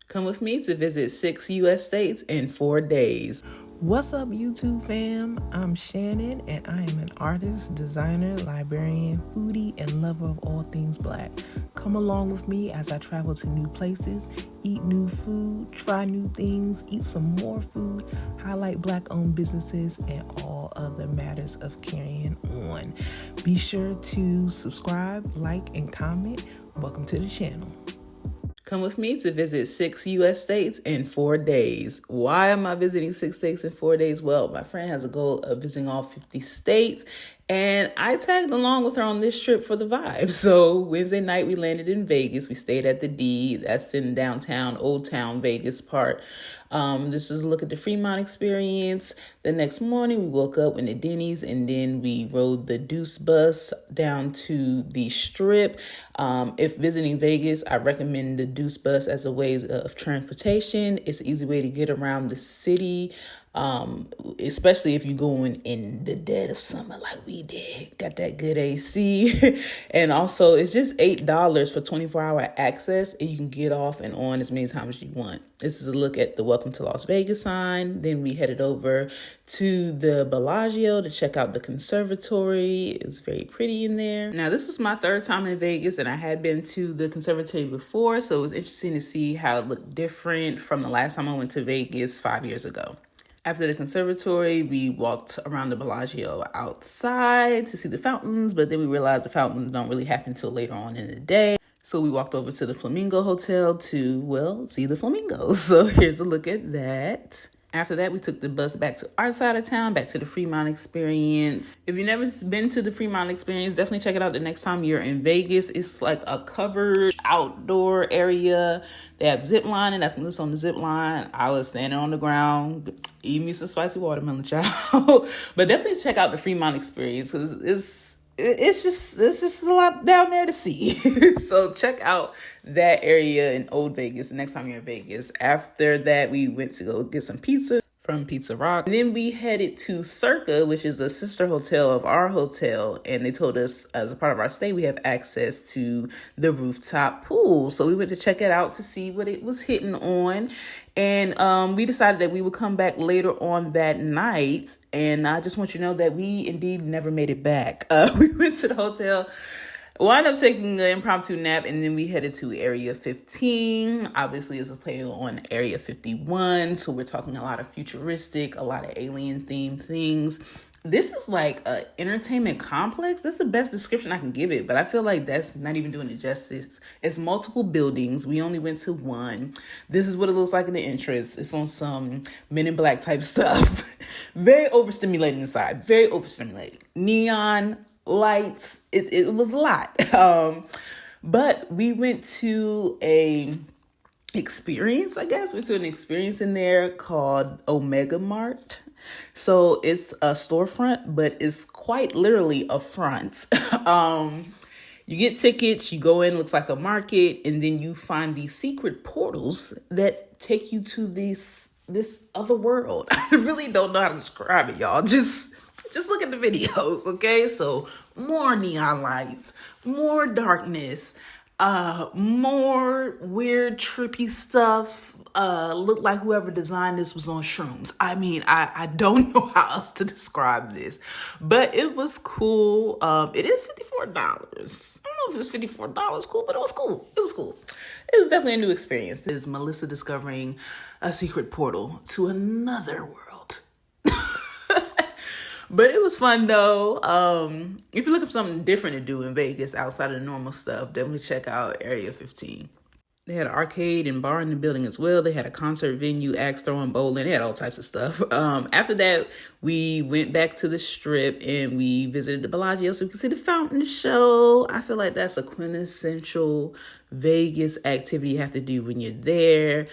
Come with me to visit 6 U.S. states in 4 days. What's up, YouTube fam? I'm Shannon, and I am an artist, designer, librarian, foodie, and lover of all things Black. Come along with me as I travel to new places, eat new food, try new things, eat some more food, highlight Black-owned businesses, and all other matters of carrying on. Be sure to subscribe, like, and comment. Welcome to the channel. Come with me to visit 6 U.S. states in 4 days. Why am I visiting 6 states in 4 days? Well, my friend has a goal of visiting all 50 states, and I tagged along with her on this trip for the vibe. So Wednesday night, we landed in Vegas. We stayed at the D. That's in downtown, Old Town Vegas part. This is a look at the Fremont experience. The next morning, we woke up in the Denny's, and then we rode the Deuce bus down to the Strip. If visiting Vegas, I recommend the Deuce bus as a way of transportation. It's an easy way to get around the city, especially if you're going in the dead of summer like we did. Got that good AC. And also, it's just $8 for 24-hour access, and you can get off and on as many times as you want. This is a look at the Welcome to Las Vegas sign. Then we headed over to the Bellagio to check out the conservatory. It was very pretty in there. Now, this was my third time in Vegas, and I had been to the conservatory before, so it was interesting to see how it looked different from the last time I went to Vegas 5 years ago. After the conservatory, we walked around the Bellagio outside to see the fountains, but then we realized the fountains don't really happen until later on in the day. So we walked over to the Flamingo Hotel to, well, see the flamingos. So here's a look at that. After that, we took the bus back to our side of town, back to the Fremont experience. If you've never been to the Fremont experience, definitely check it out the next time you're in Vegas. It's like a covered outdoor area. They have zip lining. That's Melissa on the zip line. I was standing on the ground, eating me some spicy watermelon, child. But definitely check out the Fremont experience because it's just a lot down there to see. So check out that area in Old Vegas the next time you're in Vegas. After that, we went to go get some pizza from Pizza Rock. And then we headed to Circa, which is a sister hotel of our hotel. And they told us as a part of our stay, we have access to the rooftop pool. So we went to check it out to see what it was hitting on. And we decided that we would come back later on that night. And I just want you to know that we indeed never made it back. We went to the hotel, wound up taking an impromptu nap, and then we headed to Area 15. Obviously, it's a play on Area 51. So we're talking a lot of futuristic, a lot of alien-themed things. This is like an entertainment complex. That's the best description I can give it, but I feel like that's not even doing it justice. It's multiple buildings. We only went to one. This is what it looks like in the entrance. It's on some Men in Black type stuff. Very overstimulating inside. Very overstimulating. Neon lights. It was a lot. But we went to a experience, I guess. We went to an experience in there called Omega Mart. So it's a storefront, but it's quite literally a front. You get tickets, you go in, looks like a market, and then you find these secret portals that take you to this other world. I really don't know how to describe it, y'all. Just look at the videos, okay? So more neon lights, more darkness, more weird, trippy stuff. Looked like whoever designed this was on shrooms. I mean, I don't know how else to describe this, but it was cool. It is $54. I don't know if it was $54 cool, but it was cool. It was cool. It was definitely a new experience. This is Melissa discovering a secret portal to another world. But it was fun though. If you're looking for something different to do in Vegas outside of the normal stuff, definitely check out Area 15. They had an arcade and bar in the building as well. They had a concert venue, axe throwing, bowling. They had all types of stuff. After that, we went back to the Strip and we visited the Bellagio so we could see the fountain show. I feel like that's a quintessential Vegas activity you have to do when you're there.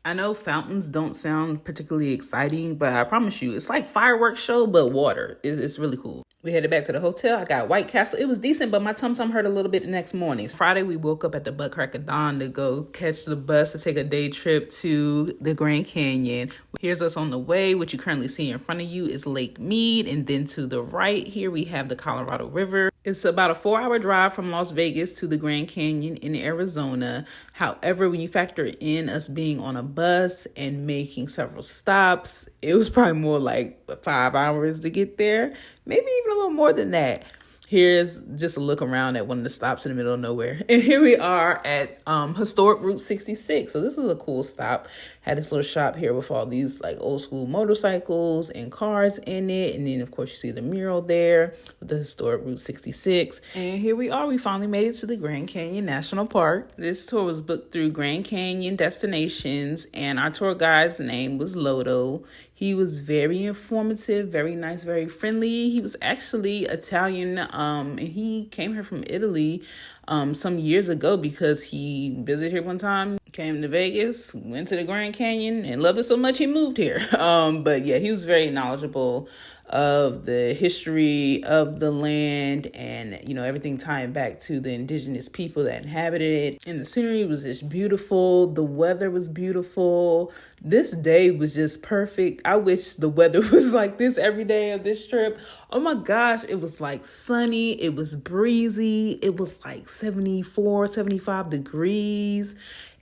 I know fountains don't sound particularly exciting, but I promise you, it's like fireworks show, but water. It's really cool. We headed back to the hotel. I got White Castle. It was decent, but my tum-tum hurt a little bit the next morning. Friday, we woke up at the butt crack of dawn to go catch the bus to take a day trip to the Grand Canyon. Here's us on the way. What you currently see in front of you is Lake Mead. And then to the right here, we have the Colorado River. It's about a 4-hour drive from Las Vegas to the Grand Canyon in Arizona. However, when you factor in us being on a bus and making several stops, it was probably more like 5 hours to get there, maybe even a little more than that. Here's just a look around at one of the stops in the middle of nowhere. And here we are at historic Route 66. So this was a cool stop. Had this little shop here with all these like old school motorcycles and cars in it. And then of course you see the mural there with the historic Route 66. And here we are. We finally made it to the Grand Canyon National Park. This tour was booked through Grand Canyon Destinations, and our tour guide's name was Lodo. He was very informative, very nice, very friendly. He was actually Italian, and he came here from Italy some years ago because he visited here one time, came to Vegas, went to the Grand Canyon, and loved it so much he moved here. But yeah, he was very knowledgeable of the history of the land and, you know, everything tying back to the indigenous people that inhabited it. And the scenery was just beautiful. The weather was beautiful. This day was just perfect. I wish the weather was like this every day of this trip. Oh my gosh, it was like sunny. It was breezy. It was like 74, 75 degrees.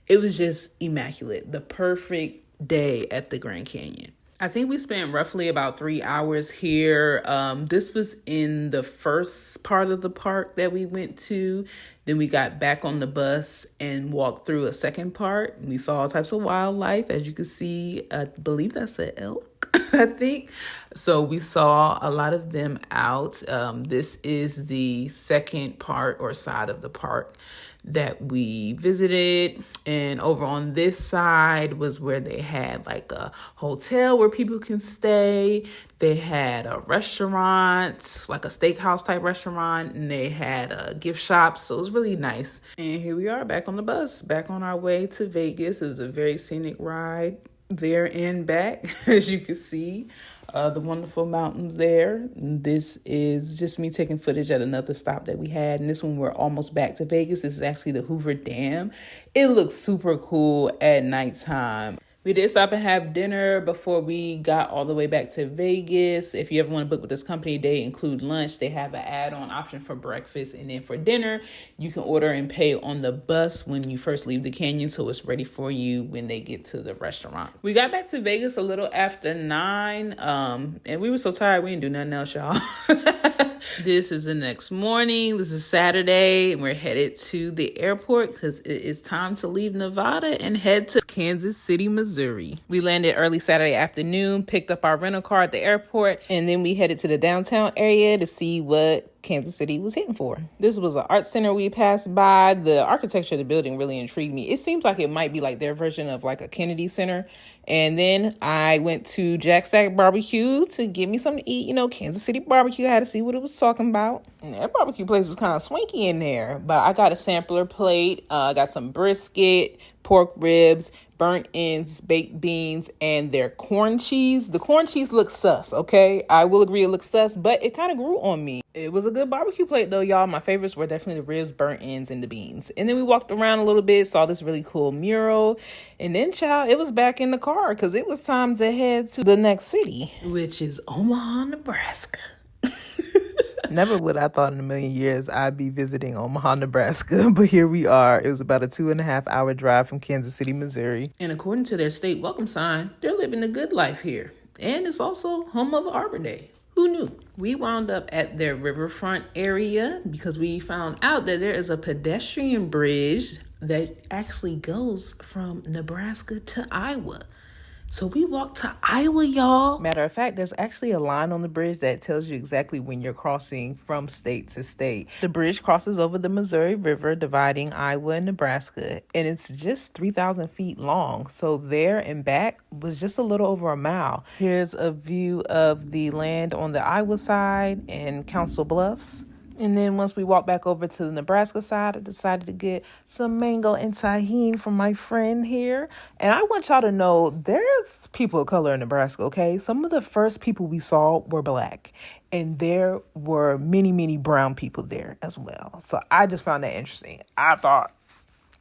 It was just immaculate. The perfect day at the Grand Canyon. I think we spent roughly about 3 hours here. This was in the first part of the park that we went to. Then we got back on the bus and walked through a second part. We saw all types of wildlife. As you can see, I believe that's an elk, I think. So we saw a lot of them out. This is the second part or side of the park that we visited, and over on this side was where they had like a hotel where people can stay. They had a restaurant, like a steakhouse type restaurant, and they had a gift shop. So it was really nice. And here we are back on the bus, back on our way to Vegas. It was a very scenic ride there and back, as you can see. The wonderful mountains there. This is just me taking footage at another stop that we had. And this one, we're almost back to Vegas. This is actually the Hoover Dam. It looks super cool at nighttime. We did stop and have dinner before we got all the way back to Vegas. If you ever want to book with this company, they include lunch. They have an add-on option for breakfast. And then for dinner, you can order and pay on the bus when you first leave the canyon, so it's ready for you when they get to the restaurant. We got back to Vegas a little after 9, and we were so tired we didn't do nothing else, y'all. This is the next morning. This is Saturday, and we're headed to the airport because it is time to leave Nevada and head to Kansas City, Missouri. We landed early Saturday afternoon, picked up our rental car at the airport, and then we headed to the downtown area to see what Kansas City was hitting for. This was an art center we passed by. The architecture of the building really intrigued me. It seems like it might be like their version of like a Kennedy Center. And then I went to Jack Stack Barbecue to get me something to eat. You know, Kansas City barbecue. I had to see what it was talking about. And that barbecue place was kind of swanky in there. But I got a sampler plate. I got some brisket, pork ribs, burnt ends, baked beans, and their corn cheese. The corn cheese looks sus, okay? I will agree it looks sus, but it kind of grew on me. It was a good barbecue plate though, y'all. My favorites were definitely the ribs, burnt ends, and the beans. And then we walked around a little bit, saw this really cool mural. And then, child, it was back in the car because it was time to head to the next city, which is Omaha, Nebraska. Never would I thought in a million years I'd be visiting Omaha, Nebraska, but here we are. It was about a 2.5 hour drive from Kansas City, Missouri. And according to their state welcome sign, they're living a good life here. And it's also home of Arbor Day. Who knew? We wound up at their riverfront area because we found out that there is a pedestrian bridge that actually goes from Nebraska to Iowa. So we walked to Iowa, y'all. Matter of fact, there's actually a line on the bridge that tells you exactly when you're crossing from state to state. The bridge crosses over the Missouri River, dividing Iowa and Nebraska, and it's just 3,000 feet long. So there and back was just a little over a mile. Here's a view of the land on the Iowa side and Council Bluffs. And then once we walked back over to the Nebraska side, I decided to get some mango and tahini from my friend here. And I want y'all to know there's people of color in Nebraska, okay? Some of the first people we saw were black. And there were many, many brown people there as well. So I just found that interesting. I thought,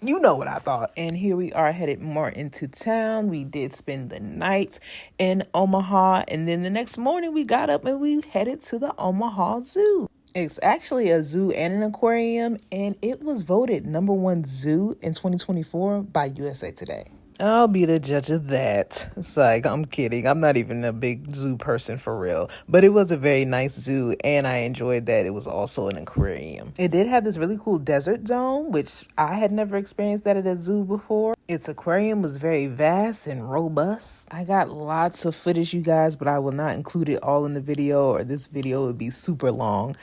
you know what I thought. And here we are headed more into town. We did spend the night in Omaha. And then the next morning we got up and we headed to the Omaha Zoo. It's actually a zoo and an aquarium, and it was voted #1 zoo in 2024 by USA Today. I'll be the judge of that. It's like, I'm kidding. I'm not even a big zoo person for real. But it was a very nice zoo, and I enjoyed that it was also an aquarium. It did have this really cool desert zone, which I had never experienced that at a zoo before. Its aquarium was very vast and robust. I got lots of footage, you guys, but I will not include it all in the video, or this video would be super long.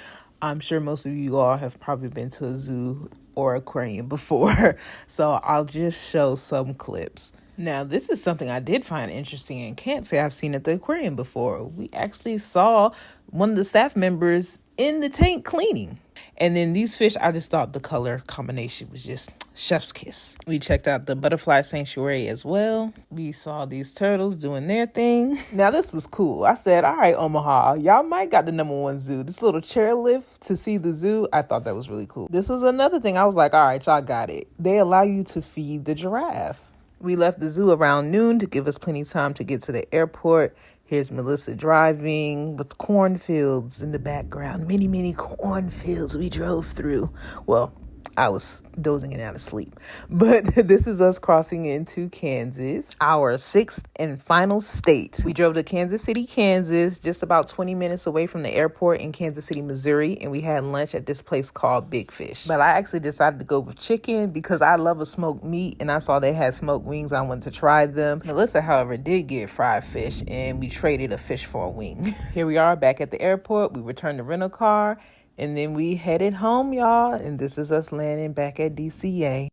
I'm sure most of you all have probably been to a zoo or aquarium before, so I'll just show some clips. Now, this is something I did find interesting and can't say I've seen at the aquarium before. We actually saw one of the staff members in the tank cleaning. And then these fish, I just thought the color combination was just chef's kiss. We checked out the butterfly sanctuary as well. We saw these turtles doing their thing. Now, this was cool. I said, all right, Omaha, y'all might got the #1 zoo. This little chairlift to see the zoo, I thought that was really cool. This was another thing. I was like, all right, y'all got it. They allow you to feed the giraffe. We left the zoo around noon to give us plenty of time to get to the airport. Here's Melissa driving with cornfields in the background. Many, many cornfields we drove through. Well, I was dozing it out of sleep. But this is us crossing into Kansas, our 6th and final state. We drove to Kansas City, Kansas, just about 20 minutes away from the airport in Kansas City, Missouri. And we had lunch at this place called Big Fish. But I actually decided to go with chicken because I love a smoked meat. And I saw they had smoked wings. I wanted to try them. Melissa, however, did get fried fish. And we traded a fish for a wing. Here we are back at the airport. We returned the rental car. And then we headed home, y'all. And this is us landing back at DCA.